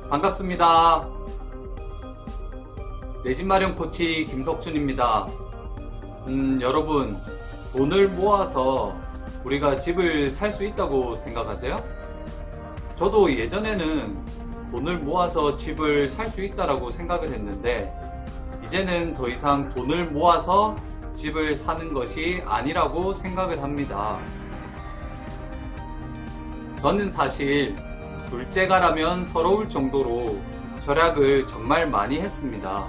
반갑습니다. 내 집 마련 코치 김석준입니다. 여러분, 돈을 모아서 우리가 집을 살 수 있다고 생각하세요? 저도 예전에는 돈을 모아서 집을 살 수 있다고 생각을 했는데, 이제는 더 이상 돈을 모아서 집을 사는 것이 아니라고 생각을 합니다. 저는 사실 둘째가라면 서러울 정도로 절약을 정말 많이 했습니다.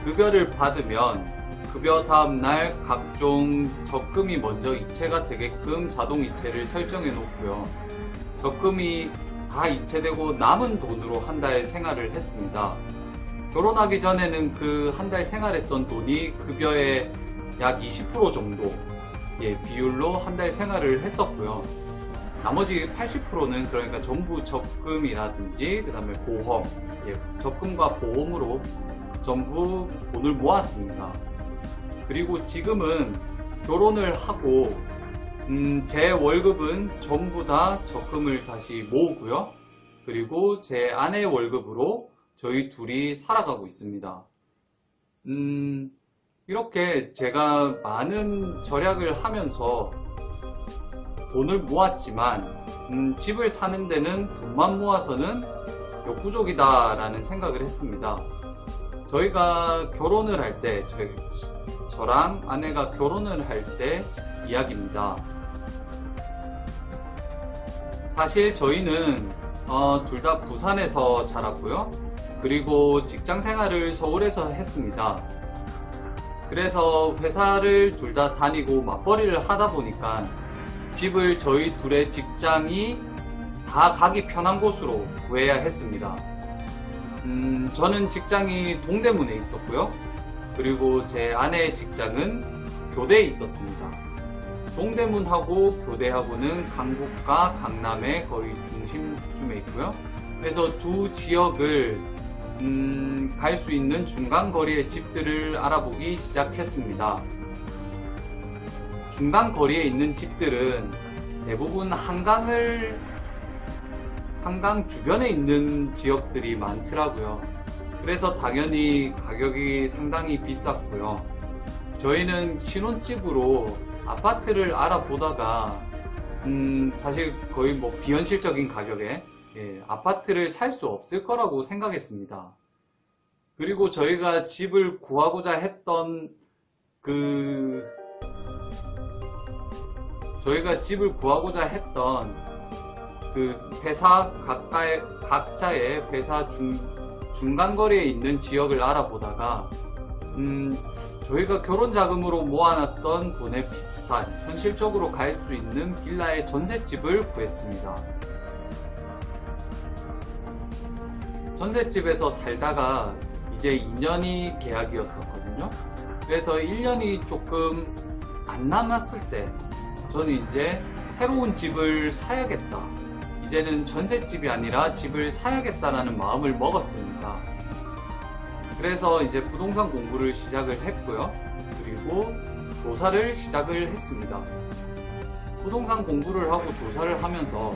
급여를 받으면 급여 다음날 각종 적금이 먼저 이체가 되게끔 자동 이체를 설정해 놓고요. 적금이 다 이체되고 남은 돈으로 한 달 생활을 했습니다. 결혼하기 전에는 그 한 달 생활했던 돈이 급여의 약 20% 정도 비율로 한 달 생활을 했었고요. 나머지 80%는 그러니까 전부 적금이라든지 그 다음에 보험, 적금과 보험으로 전부 돈을 모았습니다. 그리고 지금은 결혼을 하고 제 월급은 전부 다 적금을 다시 모으고요. 그리고 제 아내 월급으로 저희 둘이 살아가고 있습니다. 이렇게 제가 많은 절약을 하면서 돈을 모았지만 집을 사는 데는 돈만 모아서는 역부족이다 라는 생각을 했습니다. 저희가 결혼을 할 때, 저랑 아내가 결혼을 할 때 이야기입니다. 사실 저희는 둘 다 부산에서 자랐고요. 그리고 직장 생활을 서울에서 했습니다. 그래서 회사를 둘 다 다니고 맞벌이를 하다 보니까 집을 저희 둘의 직장이 다 가기 편한 곳으로 구해야 했습니다. 저는 직장이 동대문에 있었고요. 그리고 제 아내의 직장은 교대에 있었습니다. 동대문하고 교대하고는 강북과 강남의 거의 중심쯤에 있고요. 그래서 두 지역을 갈 수 있는 중간거리의 집들을 알아보기 시작했습니다. 중간거리에 있는 집들은 대부분 한강 주변에 있는 지역들이 많더라고요. 그래서 당연히 가격이 상당히 비쌌고요. 저희는 신혼집으로 아파트를 알아보다가 사실 거의 비현실적인 가격에 아파트를 살 수 없을 거라고 생각했습니다. 그리고 저희가 집을 구하고자 했던 그 회사 각자의 회사 중간거리에 있는 지역을 알아보다가 저희가 결혼 자금으로 모아놨던 돈에 비슷한 현실적으로 갈 수 있는 빌라의 전셋집을 구했습니다. 전셋집에서 살다가 이제 2년이 계약이었었거든요. 그래서 1년이 조금 안 남았을 때 저는 이제 새로운 집을 사야겠다. 이제는 전셋집이 아니라 집을 사야겠다라는 마음을 먹었습니다. 그래서 이제 부동산 공부를 시작을 했고요. 그리고 조사를 시작을 했습니다. 부동산 공부를 하고 조사를 하면서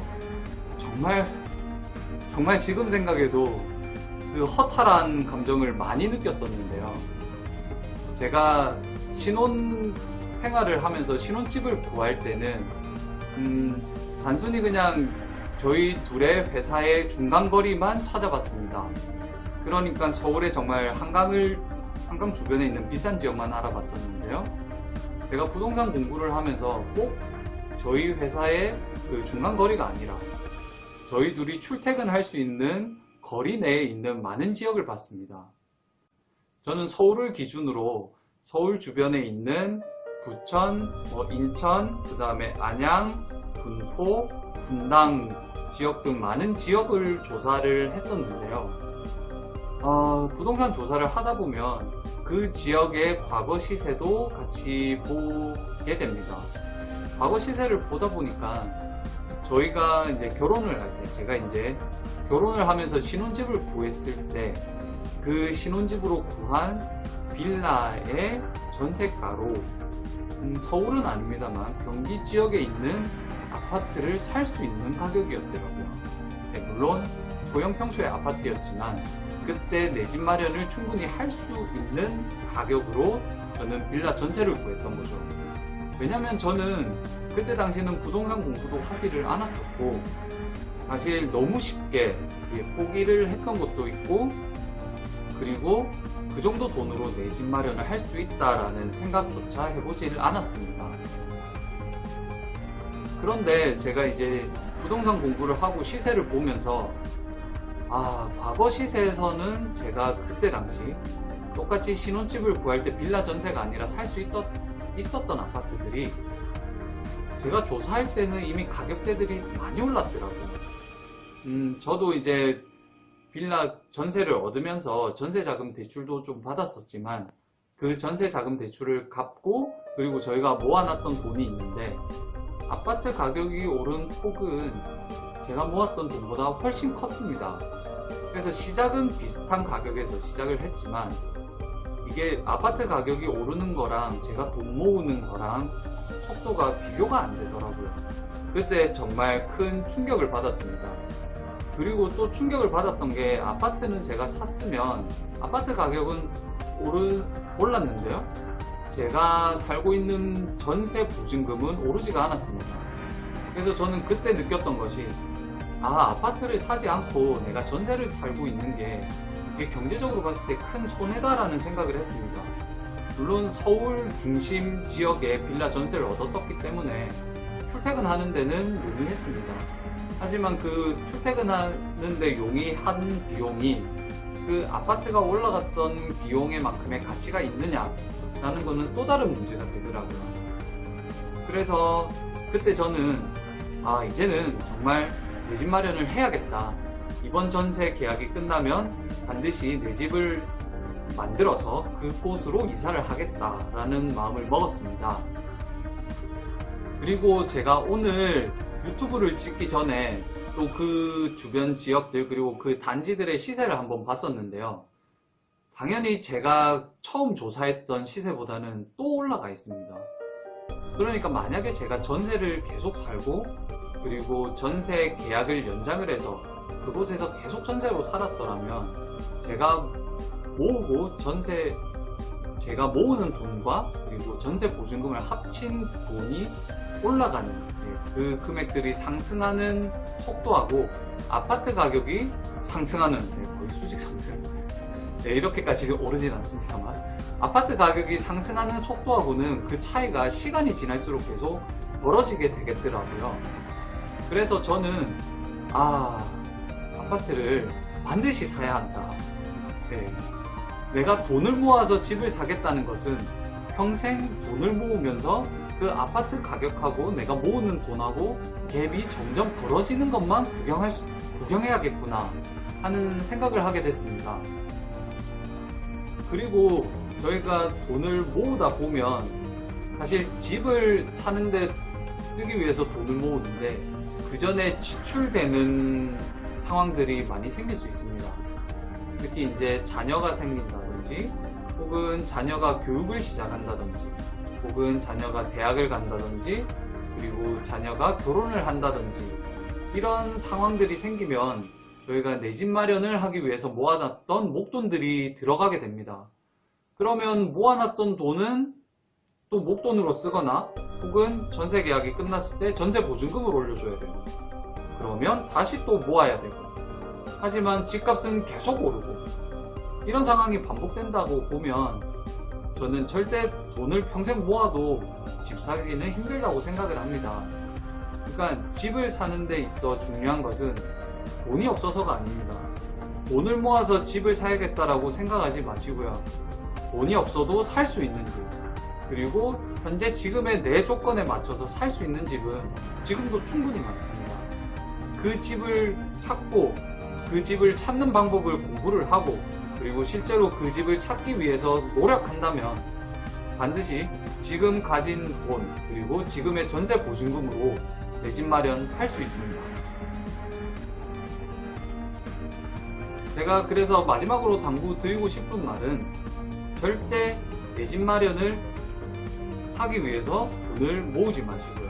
정말 지금 생각해도 그 허탈한 감정을 많이 느꼈었는데요. 제가 신혼 생활을 하면서 신혼집을 구할 때는 단순히 그냥 저희 둘의 회사의 중간거리만 찾아봤습니다. 그러니까 서울에 정말 한강 주변에 있는 비싼 지역만 알아봤었는데요. 제가 부동산 공부를 하면서 꼭 저희 회사의 그 중간거리가 아니라 저희 둘이 출퇴근할 수 있는 거리 내에 있는 많은 지역을 봤습니다. 저는 서울을 기준으로 서울 주변에 있는 부천, 인천, 그 다음에 안양, 군포, 분당 지역 등 많은 지역을 조사를 했었는데요. 부동산 조사를 하다 보면 그 지역의 과거 시세도 같이 보게 됩니다. 과거 시세를 보다 보니까 저희가 이제 결혼을 할 때, 제가 이제 결혼을 하면서 신혼집을 구했을 때 그 신혼집으로 구한 빌라의 전세가로 서울은 아닙니다만 경기 지역에 있는 아파트를 살 수 있는 가격이었더라고요. 네, 물론 소형 평수의 아파트였지만 그때 내 집 마련을 충분히 할 수 있는 가격으로 저는 빌라 전세를 구했던 거죠. 왜냐면 저는 그때 당시는 부동산 공부도 하지를 않았었고 사실 너무 쉽게 포기를 했던 것도 있고, 그리고 그 정도 돈으로 내 집 마련을 할 수 있다라는 생각조차 해보지를 않았습니다. 그런데 제가 이제 부동산 공부를 하고 시세를 보면서 과거 시세에서는 제가 그때 당시 똑같이 신혼집을 구할 때 빌라 전세가 아니라 살 수 있었던 아파트들이 제가 조사할 때는 이미 가격대들이 많이 올랐더라고요. 저도 이제 빌라 전세를 얻으면서 전세자금 대출도 좀 받았었지만 그 전세자금 대출을 갚고 그리고 저희가 모아놨던 돈이 있는데 아파트 가격이 오른 폭은 제가 모았던 돈보다 훨씬 컸습니다. 그래서 시작은 비슷한 가격에서 시작을 했지만 이게 아파트 가격이 오르는 거랑 제가 돈 모으는 거랑 속도가 비교가 안 되더라고요. 그때 정말 큰 충격을 받았습니다. 그리고 또 충격을 받았던 게 아파트는 제가 샀으면 아파트 가격은 올랐는데요. 제가 살고 있는 전세 보증금은 오르지가 않았습니다. 그래서 저는 그때 느꼈던 것이 아파트를 사지 않고 내가 전세를 살고 있는 게 이게 경제적으로 봤을 때 큰 손해다라는 생각을 했습니다. 물론 서울 중심 지역에 빌라 전세를 얻었었기 때문에 출퇴근하는 데는 용이했습니다. 하지만 그 출퇴근하는데 용이한 비용이 그 아파트가 올라갔던 비용의 만큼의 가치가 있느냐라는 거는 또 다른 문제가 되더라고요. 그래서 그때 저는 이제는 정말 내 집 마련을 해야겠다. 이번 전세 계약이 끝나면 반드시 내 집을 만들어서 그곳으로 이사를 하겠다라는 마음을 먹었습니다. 그리고 제가 오늘 유튜브를 찍기 전에 또 그 주변 지역들 그리고 그 단지들의 시세를 한번 봤었는데요. 당연히 제가 처음 조사했던 시세보다는 또 올라가 있습니다. 그러니까 만약에 제가 전세를 계속 살고 그리고 전세 계약을 연장을 해서 그곳에서 계속 전세로 살았더라면 제가 모으는 돈과 그리고 전세 보증금을 합친 돈이 올라가는 그 금액들이 상승하는 속도하고 아파트 가격이 상승하는 거의 수직 상승 이렇게까지 오르진 않습니다만 아파트 가격이 상승하는 속도하고는 그 차이가 시간이 지날수록 계속 벌어지게 되겠더라고요. 그래서 저는 아파트를 반드시 사야 한다. 내가 돈을 모아서 집을 사겠다는 것은 평생 돈을 모으면서 그 아파트 가격하고 내가 모으는 돈하고 갭이 점점 벌어지는 것만 구경해야겠구나 하는 생각을 하게 됐습니다. 그리고 저희가 돈을 모으다 보면 사실 집을 사는데 쓰기 위해서 돈을 모으는데 그 전에 지출되는 상황들이 많이 생길 수 있습니다. 특히 이제 자녀가 생긴다든지 혹은 자녀가 교육을 시작한다든지 혹은 자녀가 대학을 간다든지 그리고 자녀가 결혼을 한다든지 이런 상황들이 생기면 저희가 내 집 마련을 하기 위해서 모아놨던 목돈들이 들어가게 됩니다. 그러면 모아놨던 돈은 또 목돈으로 쓰거나 혹은 전세 계약이 끝났을 때 전세 보증금을 올려줘야 되고 그러면 다시 또 모아야 되고 하지만 집값은 계속 오르고 이런 상황이 반복된다고 보면 저는 절대 돈을 평생 모아도 집 사기는 힘들다고 생각을 합니다. 그러니까 집을 사는 데 있어 중요한 것은 돈이 없어서가 아닙니다. 돈을 모아서 집을 사야겠다라고 생각하지 마시고요. 돈이 없어도 살 수 있는 집 그리고 현재 지금의 내 조건에 맞춰서 살 수 있는 집은 지금도 충분히 많습니다. 그 집을 찾고 그 집을 찾는 방법을 공부를 하고 그리고 실제로 그 집을 찾기 위해서 노력한다면 반드시 지금 가진 돈 그리고 지금의 전세 보증금으로 내 집 마련할 수 있습니다. 제가 그래서 마지막으로 당부드리고 싶은 말은 절대 내 집 마련을 하기 위해서 돈을 모으지 마시고요.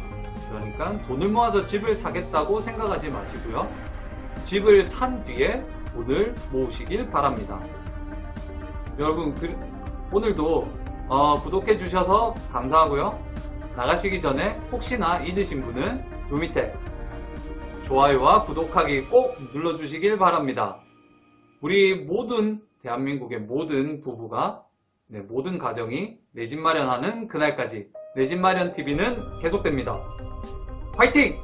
그러니까 돈을 모아서 집을 사겠다고 생각하지 마시고요. 집을 산 뒤에 돈을 모으시길 바랍니다. 여러분, 오늘도 구독해 주셔서 감사하고요. 나가시기 전에 혹시나 잊으신 분은 요 밑에 좋아요와 구독하기 꼭 눌러주시길 바랍니다. 우리 모든 대한민국의 모든 부부가 모든 가정이 내 집 마련하는 그날까지 내 집 마련 TV는 계속됩니다. 화이팅!